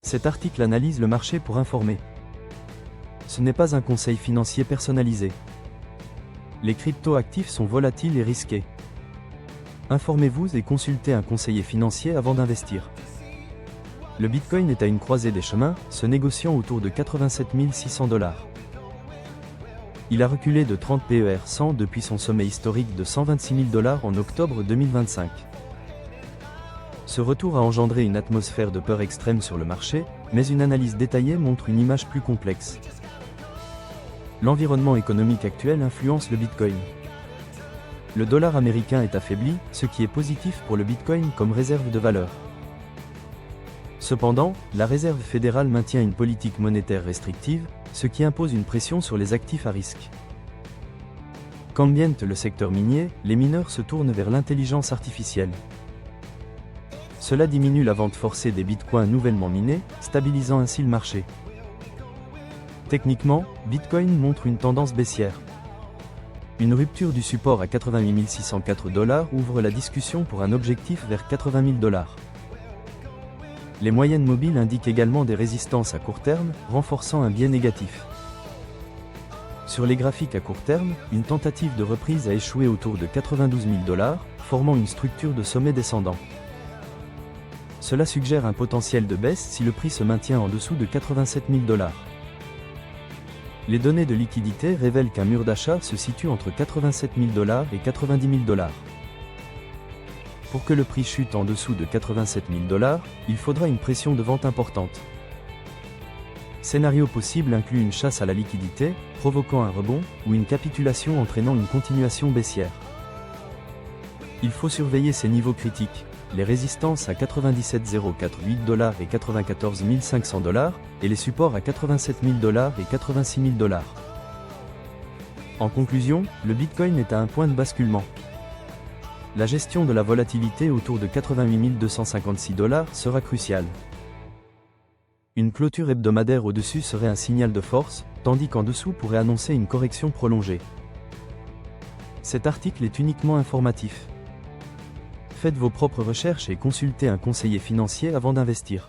Cet article analyse le marché pour informer. Ce n'est pas un conseil financier personnalisé. Les crypto-actifs sont volatiles et risqués. Informez-vous et consultez un conseiller financier avant d'investir. Le Bitcoin est à une croisée des chemins, se négociant autour de 87 600 $. Il a reculé de 30 PER 100 depuis son sommet historique de 126 000 $ en octobre 2025. Ce retour a engendré une atmosphère de peur extrême sur le marché, mais une analyse détaillée montre une image plus complexe. L'environnement économique actuel influence le Bitcoin. Le dollar américain est affaibli, ce qui est positif pour le Bitcoin comme réserve de valeur. Cependant, la Réserve fédérale maintient une politique monétaire restrictive, ce qui impose une pression sur les actifs à risque. Qu'ambiente le secteur minier, les mineurs se tournent vers l'intelligence artificielle. Cela diminue la vente forcée des bitcoins nouvellement minés, stabilisant ainsi le marché. Techniquement, Bitcoin montre une tendance baissière. Une rupture du support à 88 604 $ ouvre la discussion pour un objectif vers 80 000 $. Les moyennes mobiles indiquent également des résistances à court terme, renforçant un biais négatif. Sur les graphiques à court terme, une tentative de reprise a échoué autour de 92 000 $, formant une structure de sommet descendant. Cela suggère un potentiel de baisse si le prix se maintient en dessous de 87 000 $. Les données de liquidité révèlent qu'un mur d'achat se situe entre 87 000 $ et 90 000 $. Pour que le prix chute en dessous de 87 000 $, il faudra une pression de vente importante. Scénario possible inclut une chasse à la liquidité, provoquant un rebond, ou une capitulation entraînant une continuation baissière. Il faut surveiller ces niveaux critiques, les résistances à 97 048 $ et 94 500 $, et les supports à 87 000 $ et 86 000 $. En conclusion, le Bitcoin est à un point de basculement. La gestion de la volatilité autour de 88 256 $ sera cruciale. Une clôture hebdomadaire au-dessus serait un signal de force, tandis qu'en dessous pourrait annoncer une correction prolongée. Cet article est uniquement informatif. Faites vos propres recherches et consultez un conseiller financier avant d'investir.